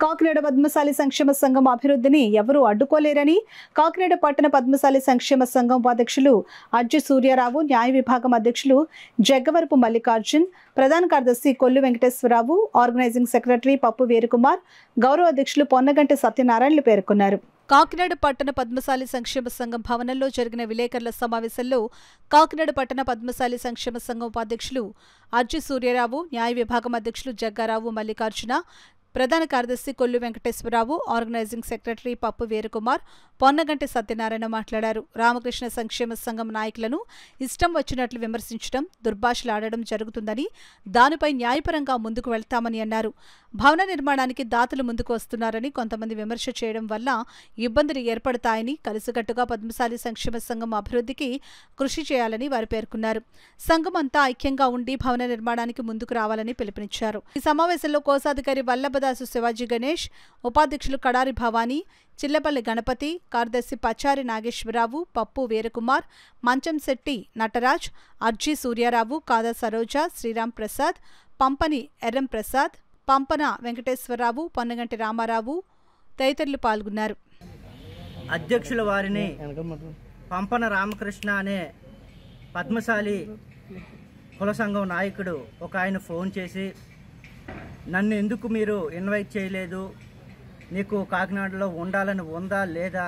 కాకినాడ పద్మశాలి సంక్షేమ సంఘం అభివృద్ధిని ఎవరూ అడ్డుకోలేరని కాకినాడ పట్టణ పద్మశాలి సంక్షేమ సంఘం ఉపాధ్యక్షులు అజ్జి సూర్యారావు, న్యాయ విభాగం అధ్యక్షులు జగ్గవరపు మల్లికార్జున్, ప్రధాన కార్యదర్శి కొల్లు వెంకటేశ్వరరావు, ఆర్గనైజింగ్ సెక్రటరీ పప్పు వీరకుమార్, గౌరవ అధ్యక్షులు పొన్నగంటి సత్యనారాయణలు పేర్కొన్నారు. కాకినాడ పట్టణ పద్మశాలి సంక్షేమ సంఘం భవనంలో జరిగిన విలేకరుల సమావేశంలో కాకినాడ పట్టణ పద్మశాలి సంక్షేమ సంఘం ఉపాధ్యక్షులు అజ్జి సూర్యారావు, న్యాయ విభాగం అధ్యక్షులు జగ్గారావు మల్లికార్జున, ప్రధాన కార్యదర్శి కొల్లు వెంకటేశ్వరరావు, ఆర్గనైజింగ్ సెక్రటరీ పప్పు వీరకుమార్, పొన్నగంటి సత్యనారాయణ మాట్లాడారు. రామకృష్ణ సంక్షేమ సంఘం నాయకులను ఇష్టం వచ్చినట్లు విమర్శించడం, దుర్భాషలాడడం జరుగుతుందని, దానిపై న్యాయపరంగా ముందుకు వెళ్తామని అన్నారు. భవన నిర్మాణానికి దాతలు ముందుకు వస్తున్నారని, కొంతమంది విమర్శ చేయడం వల్ల ఇబ్బందులు ఏర్పడతాయని, కలిసికట్టుగా పద్మశాలి సంక్షేమ సంఘం అభివృద్ధికి కృషి చేయాలని వారు పేర్కొన్నారు. సంఘం అంతా ఐక్యంగా ఉండి భవన నిర్మాణానికి ముందుకు రావాలని పిలుపునిచ్చారు. ఈ సమావేశంలో కోశాధికారి వల్లభదాసు శివాజీ గణేష్, ఉపాధ్యక్షులు కడారి భవానీ, చిల్లపల్లి గణపతి, కార్యదర్శి పచారి నాగేశ్వరరావు, పప్పు వీరకుమార్, మంచంశెట్టి నటరాజ్, అర్జీ సూర్యారావు, కాదా సరోజ, శ్రీరామ్ ప్రసాద్, పంపని ఎర్రం ప్రసాద్, పంపన వెంకటేశ్వరరావు, పొన్నగంటి రామారావు తదితరులు పాల్గొన్నారు. అధ్యక్షుల వారిని పంపన రామకృష్ణ అనే పద్మశాలి కుల సంఘం నాయకుడు ఒక ఆయన ఫోన్ చేసి, నన్ను ఎందుకు మీరు ఇన్వైట్ చేయలేదు, నీకు కాకినాడలో ఉండాలని ఉందా లేదా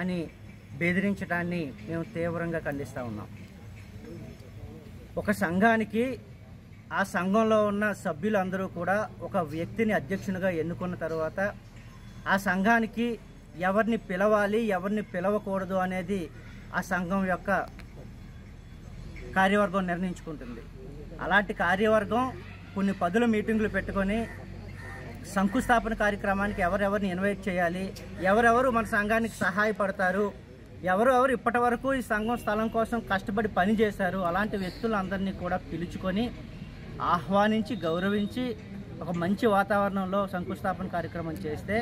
అని బెదిరించడాన్ని మేము తీవ్రంగా ఖండిస్తూ ఉన్నాం. ఒక సంఘానికి ఆ సంఘంలో ఉన్న సభ్యులందరూ కూడా ఒక వ్యక్తిని అధ్యక్షునిగా ఎన్నుకున్న తర్వాత ఆ సంఘానికి ఎవరిని పిలవాలి, ఎవరిని పిలవకూడదు అనేది ఆ సంఘం యొక్క కార్యవర్గం నిర్ణయించుకుంటుంది. అలాంటి కార్యవర్గం కొన్ని పదుల మీటింగులు పెట్టుకొని శంకుస్థాపన కార్యక్రమానికి ఎవరెవరిని ఇన్వైట్ చేయాలి, ఎవరెవరు మన సంఘానికి సహాయపడతారు, ఎవరెవరు ఇప్పటి వరకు ఈ సంఘం స్థలం కోసం కష్టపడి పనిచేశారు, అలాంటి వ్యక్తులందరినీ కూడా పిలుచుకొని ఆహ్వానించి గౌరవించి ఒక మంచి వాతావరణంలో శంకుస్థాపన కార్యక్రమం చేస్తే,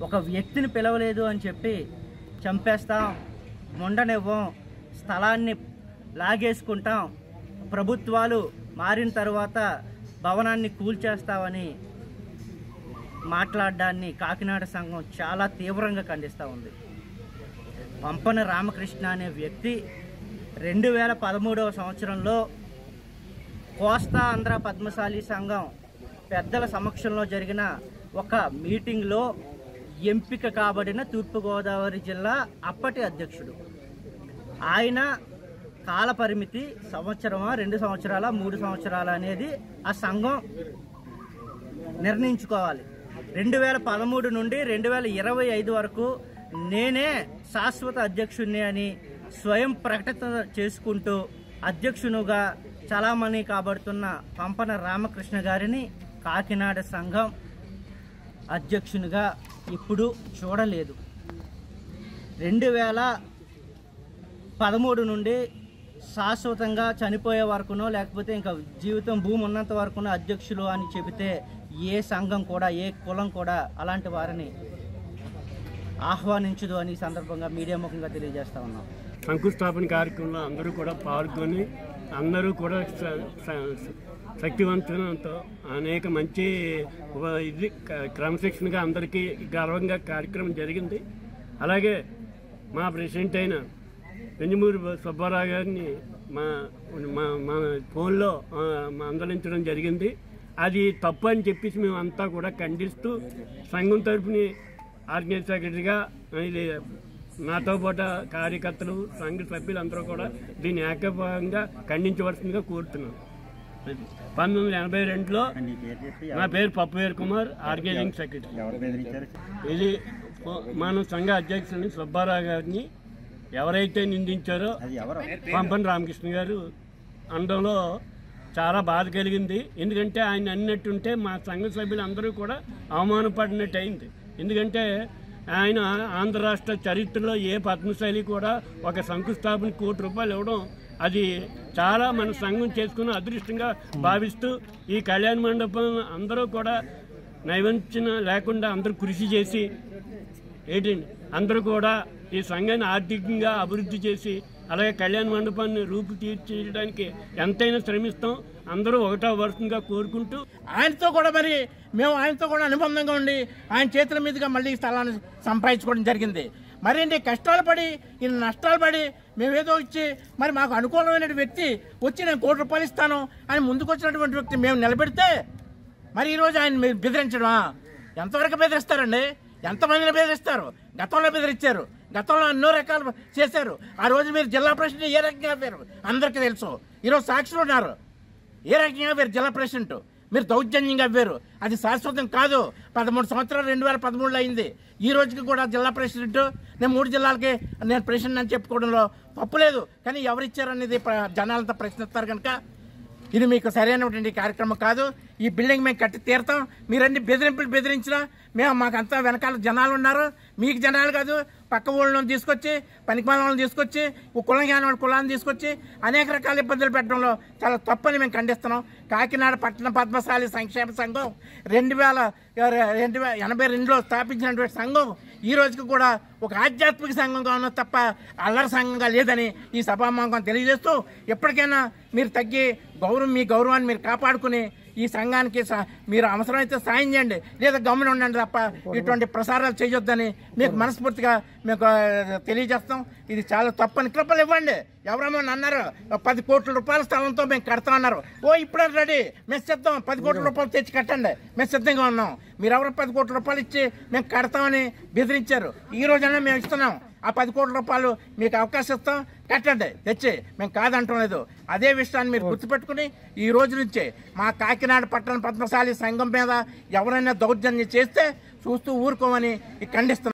ఒక వ్యక్తిని పిలవలేదు అని చెప్పి చంపేస్తాం, ఉండనివ్వం, స్థలాన్ని లాగేసుకుంటాం, ప్రభుత్వాలు మారిన తర్వాత భవనాన్ని కూల్చేస్తామని మాట్లాడడాన్ని కాకినాడ సంఘం చాలా తీవ్రంగా ఖండిస్తూ ఉంది. పంపన రామకృష్ణ అనే వ్యక్తి 2013వ సంవత్సరంలో కోస్తా ఆంధ్ర పద్మశాలి సంఘం పెద్దల సమక్షంలో జరిగిన ఒక మీటింగ్లో ఎంపిక కాబడిన తూర్పుగోదావరి జిల్లా అప్పటి అధ్యక్షుడు. ఆయన కాల పరిమితి సంవత్సరమా, 2 సంవత్సరాల, 3 సంవత్సరాల అనేది ఆ సంఘం నిర్ణయించుకోవాలి. 2013 నుండి 2025 వరకు నేనే శాశ్వత అధ్యక్షుడిని అని స్వయం ప్రకటన చేసుకుంటూ అధ్యక్షునిగా చలామణి కాబడుతున్న పంపన రామకృష్ణ గారిని కాకినాడ సంఘం అధ్యక్షునిగా ఇప్పుడు చూడలేదు. 2013 నుండి శాశ్వతంగా చనిపోయే వరకునో లేకపోతే ఇంకా జీవితం భూమి ఉన్నంత వరకునో అధ్యక్షులు అని చెబితే ఏ సంఘం కూడా, ఏ కులం కూడా అలాంటి వారిని ఆహ్వానించదు అని ఈ సందర్భంగా మీడియా ముఖంగా తెలియజేస్తా ఉన్నాం. శంకుస్థాపన కార్యక్రమంలో అందరూ కూడా పాల్గొని అందరూ కూడా శక్తివంతంతో అనేక మంచి ఇది క్రమశిక్షణగా అందరికీ గర్వంగా కార్యక్రమం జరిగింది. అలాగే మా ప్రెసిడెంట్ అయిన పెంజమూరి సుబ్బారావు గారిని మా ఫోన్లో మందలించడం జరిగింది. అది తప్పు అని చెప్పేసి మేము అంతా కూడా ఖండిస్తూ సంఘం తరఫుని ఆర్గనైజ్ సెక్రటరీగా ఇది నాతో పాటు కార్యకర్తలు, సంఘ సభ్యులందరూ కూడా దీన్ని ఏకభాగంగా ఖండించవలసిందిగా కోరుతున్నాం. 1982లో నా పేరు పప్పు వీరకుమార్, ఆర్గనైజింగ్ సెక్రటరీ. ఇది మన సంఘ అధ్యక్షుడిని సుబ్బారావు గారిని ఎవరైతే నిందించారో పంపన రామకృష్ణ గారు అనడంలో చాలా బాధ కలిగింది. ఎందుకంటే ఆయన అన్నట్టుంటే మా సంఘ సభ్యులందరూ కూడా అవమానపడినట్టు అయింది. ఎందుకంటే ఆయన ఆంధ్ర రాష్ట్ర చరిత్రలో ఏ పద్మశాలి కూడా ఒక శంకుస్థాపన ₹1 ఇవ్వడం అది చాలా మన సంఘం చేసుకున్న అదృష్టంగా భావిస్తూ ఈ కళ్యాణ మండపం అందరూ కూడా నైవంచన లేకుండా అందరూ కృషి చేసి అందరూ కూడా ఈ సంఘాన్ని ఆర్థికంగా అభివృద్ధి చేసి అలాగే కళ్యాణ మండపాన్ని రూపుతీర్చడానికి ఎంతైనా శ్రమిస్తాం. అందరూ ఒకటో వర్షంగా కోరుకుంటూ ఆయనతో కూడా మరి మేము ఆయనతో కూడా అనుబంధంగా ఉండి ఆయన చేతుల మీదుగా మళ్ళీ ఈ స్థలాన్ని సంపాదించుకోవడం జరిగింది. మరేంటి కష్టాలు పడి ఇన్ని నష్టాలు పడి మేమేదో ఇచ్చి మరి మాకు అనుకూలమైన వ్యక్తి వచ్చి నేను ₹1 కోటి ఇస్తాను అని ముందుకు వచ్చినటువంటి వ్యక్తి మేము నిలబెడితే మరి ఈరోజు ఆయన మీరు బెదిరించడమా? ఎంతవరకు బెదిరిస్తారండి? ఎంతమందిని బెదిరిస్తారు? గతంలో బెదిరించారు, గతంలో ఎన్నో రకాలు చేశారు. ఆ రోజు మీరు జిల్లా ప్రెసిడెంట్ ఏ రకంగా ఆపారు అందరికీ తెలుసు. ఈరోజు సాక్షులు ఉన్నారు. ఏ రకంగా ఆపారు జిల్లా ప్రెసిడెంట్? మీరు దౌర్జన్యంగా అవ్వారు. అది శాశ్వతం కాదు. 13 సంవత్సరాలు 2013లో అయింది. ఈ రోజుకి కూడా జిల్లా ప్రెసిడెంట్ నేను 3 జిల్లాలకి నేను ప్రెసిడెంట్ అని చెప్పుకోవడంలో తప్పులేదు. కానీ ఎవరిచ్చారనేది జనాలంతా ప్రశ్నిస్తారు కనుక ఇది మీకు సరైనటువంటి కార్యక్రమం కాదు. ఈ బిల్డింగ్ మేము కట్టి తీరుతాం. మీరన్నీ బెదిరించినా మేము మాకంతా వెనకాల జనాలు ఉన్నారు. మీకు జనాలు కాదు, పక్క ఊళ్ళను తీసుకొచ్చి పనికిమాలను తీసుకొచ్చి కులాన్ని తీసుకొచ్చి అనేక రకాల ఇబ్బందులు పెట్టడంలో చాలా తప్పని మేము ఖండిస్తున్నాం. కాకినాడ పట్టణ పద్మశాలి సంక్షేమ సంఘం 1982లో స్థాపించినటువంటి సంఘం ఈ రోజుకి కూడా ఒక ఆధ్యాత్మిక సంఘంగా ఉన్న తప్ప అల్లరి సంఘంగా లేదని ఈ సభాముఖంగా తెలియజేస్తూ ఎప్పటికైనా మీరు తగ్గి మీ గౌరవాన్ని మీరు కాపాడుకుని ఈ సంఘానికి మీరు అవసరమైతే సాయం చేయండి, లేదా గమ్మున ఉండండి తప్ప ఇటువంటి ప్రసారాలు చేయొద్దని మీకు మనస్ఫూర్తిగా మీకు తెలియజేస్తాం. ఇది చాలా తప్పని కృపలు ఇవ్వండి. ఎవరేమో అన్నారు 10 కోట్ల రూపాయల స్థలంతో మేము కడతామన్నారు. ఇప్పుడే రెడీ, మేము సిద్ధం. 10 కోట్ల రూపాయలు తెచ్చి కట్టండి, మేము సిద్ధంగా ఉన్నాం. మీరు ఎవరో 10 కోట్ల రూపాయలు ఇచ్చి మేము కడతామని బెదిరించారు. ఈ రోజైనా మేము ఇస్తున్నాం. ఆ 10 కోట్ల రూపాయలు మీకు అవకాశం ఇస్తాం, కట్టండి తెచ్చి, మేము కాదంటం లేదు. అదే విషయాన్ని మీరు గుర్తుపెట్టుకుని ఈ రోజు నుంచే మా కాకినాడ పట్టణ పద్మశాలి సంఘం మీద ఎవరైనా దౌర్జన్యం చేస్తే చూస్తూ ఊరుకోమని ఖండిస్తున్నాం.